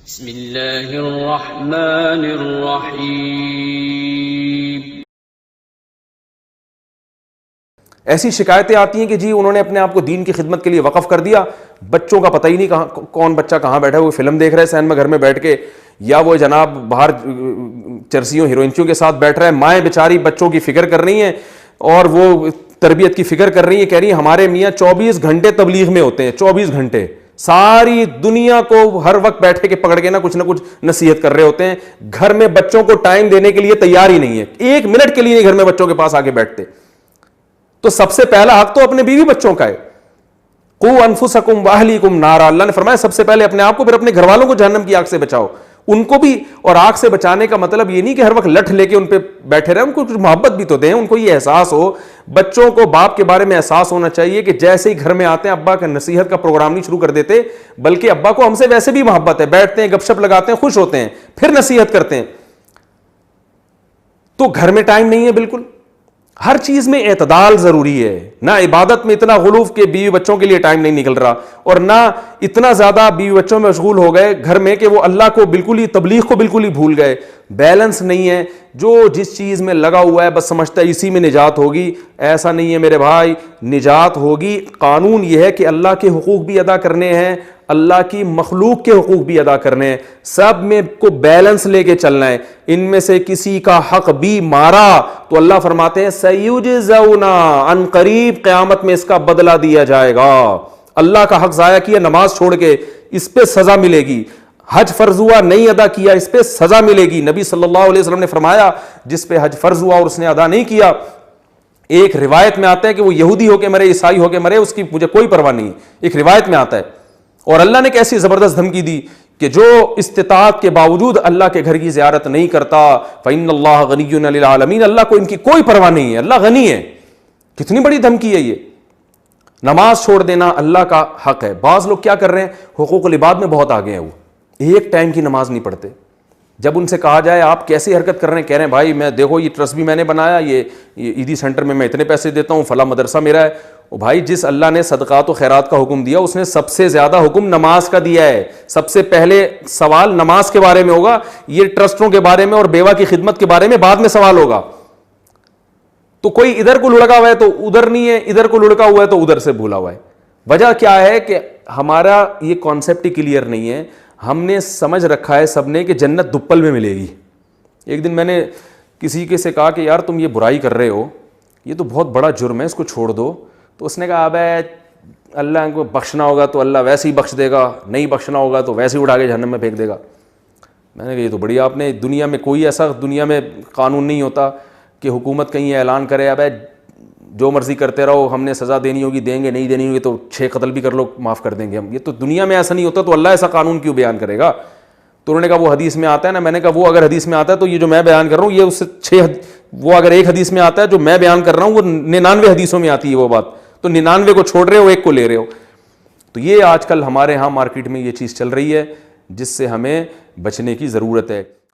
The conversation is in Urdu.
بسم اللہ الرحمن الرحیم۔ ایسی شکایتیں آتی ہیں کہ جی انہوں نے اپنے آپ کو دین کی خدمت کے لیے وقف کر دیا، بچوں کا پتہ ہی نہیں کہاں کون بچہ کہاں بیٹھا ہے، وہ فلم دیکھ رہا ہے سینما گھر میں بیٹھ کے، یا وہ جناب باہر چرسیوں ہیروئنچیوں کے ساتھ بیٹھ رہا ہے، مائیں بیچاری بچوں کی فکر کر رہی ہیں اور وہ تربیت کی فکر کر رہی ہیں، کہہ رہی ہیں ہمارے میاں 24 گھنٹے تبلیغ میں ہوتے ہیں، 24 گھنٹے ساری دنیا کو ہر وقت بیٹھے کے پکڑ کے نہ کچھ نصیحت کر رہے ہوتے ہیں، گھر میں بچوں کو ٹائم دینے کے لیے تیار ہی نہیں ہے، 1 منٹ کے لیے نہیں گھر میں بچوں کے پاس آ کے بیٹھتے۔ تو سب سے پہلا حق تو اپنے بیوی بچوں کا ہے، قوا انفسکم واہلیکم نارا، اللہ نے فرمایا سب سے پہلے اپنے آپ کو پھر اپنے گھر والوں کو جہنم کی آگ سے بچاؤ، ان کو بھی۔ اور آگ سے بچانے کا مطلب یہ نہیں کہ ہر وقت لٹھ لے کے ان پہ بیٹھے رہے، ان کو کچھ محبت بھی تو دیں، ان کو یہ احساس ہو، بچوں کو باپ کے بارے میں احساس ہونا چاہیے کہ جیسے ہی گھر میں آتے ہیں ابا کا نصیحت کا پروگرام نہیں شروع کر دیتے، بلکہ ابا کو ہم سے ویسے بھی محبت ہے، بیٹھتے ہیں گپ شپ لگاتے ہیں، خوش ہوتے ہیں، پھر نصیحت کرتے ہیں۔ تو گھر میں ٹائم نہیں ہے، بالکل ہر چیز میں اعتدال ضروری ہے، نہ عبادت میں اتنا غلوف کہ بیوی بچوں کے لیے ٹائم نہیں نکل رہا، اور نہ اتنا زیادہ بیوی بچوں میں مشغول ہو گئے گھر میں کہ وہ اللہ کو بالکل ہی، تبلیغ کو بالکل ہی بھول گئے۔ بیلنس نہیں ہے، جو جس چیز میں لگا ہوا ہے بس سمجھتا ہے اسی میں نجات ہوگی، ایسا نہیں ہے میرے بھائی، نجات ہوگی۔ قانون یہ ہے کہ اللہ کے حقوق بھی ادا کرنے ہیں، اللہ کی مخلوق کے حقوق بھی ادا کرنے ہیں، سب میں کو بیلنس لے کے چلنا ہے۔ ان میں سے کسی کا حق بھی مارا تو اللہ فرماتے ہیں سیجزون، ان قریب قیامت میں اس کا بدلہ دیا جائے گا۔ اللہ کا حق ضائع کیا نماز چھوڑ کے، اس پہ سزا ملے گی۔ حج فرض ہوا نہیں ادا کیا، اس پہ سزا ملے گی۔ نبی صلی اللہ علیہ وسلم نے فرمایا جس پہ حج فرض ہوا اور اس نے ادا نہیں کیا، ایک روایت میں آتا ہے کہ وہ یہودی ہو کے مرے، عیسائی ہو کے مرے، اس کی مجھے کوئی پرواہ نہیں، ایک روایت میں آتا ہے۔ اور اللہ نے کیسی زبردست دھمکی دی کہ جو استطاعت کے باوجود اللہ کے گھر کی زیارت نہیں کرتا فإن اللہ غنی عن العالمین، اللہ کو ان کی کوئی پرواہ نہیں ہے، اللہ غنی ہے۔ کتنی بڑی دھمکی ہے یہ۔ نماز چھوڑ دینا اللہ کا حق ہے۔ بعض لوگ کیا کر رہے ہیں، حقوق العباد میں بہت آگے ہیں، وہ ایک ٹائم کی نماز نہیں پڑھتے۔ جب ان سے کہا جائے آپ کیسی حرکت کر رہے ہیں، کہہ رہے ہیں بھائی میں دیکھو یہ ٹرسٹ بھی میں نے بنایا، یہ عیدی سینٹر میں اتنے پیسے دیتا ہوں، فلاں مدرسہ میرا ہے۔ او بھائی، جس اللہ نے صدقات و خیرات کا حکم دیا اس نے سب سے زیادہ حکم نماز کا دیا ہے۔ سب سے پہلے سوال نماز کے بارے میں ہوگا، یہ ٹرسٹوں کے بارے میں اور بیوہ کی خدمت کے بارے میں بعد میں سوال ہوگا۔ تو کوئی ادھر کو لڑکا ہوا ہے تو ادھر نہیں ہے، ادھر کو لڑکا ہوا ہے تو ادھر سے بھولا ہوا ہے۔ وجہ کیا ہے کہ ہمارا یہ کانسیپٹ ہی کلیئر نہیں ہے۔ ہم نے سمجھ رکھا ہے سب نے کہ جنت دپل میں ملے گی۔ ایک دن میں نے کسی کے سے کہا کہ یار تم یہ برائی کر رہے ہو، یہ تو بہت بڑا جرم ہے، اس کو چھوڑ دو۔ تو اس نے کہا ابے اللہ کو بخشنا ہوگا تو اللہ ویسے ہی بخش دے گا، نہیں بخشنا ہوگا تو ویسے ہی اٹھا کے جہنم میں پھینک دے گا۔ میں نے کہا یہ تو بڑی آپ نے، دنیا میں کوئی ایسا دنیا میں قانون نہیں ہوتا کہ حکومت کہیں اعلان کرے ابے جو مرضی کرتے رہو، ہم نے سزا دینی ہوگی دیں گے، نہیں دینی ہوگی تو 6 قتل بھی کر لو معاف کر دیں گے ہم۔ یہ تو دنیا میں ایسا نہیں ہوتا، تو اللہ ایسا قانون کیوں بیان کرے گا؟ تو انہوں نے کہا وہ حدیث میں آتا ہے نا۔ میں نے کہا وہ اگر حدیث میں آتا ہے تو یہ جو میں بیان کر رہا ہوں یہ اس سے 6، وہ اگر ایک حدیث میں آتا ہے جو میں بیان کر رہا ہوں وہ 99 حدیثوں میں آتی ہے وہ بات، تو 99 کو چھوڑ رہے ہو، ایک کو لے رہے ہو۔ تو یہ آج کل ہمارے ہاں مارکیٹ میں یہ چیز چل رہی ہے جس سے ہمیں بچنے کی ضرورت ہے۔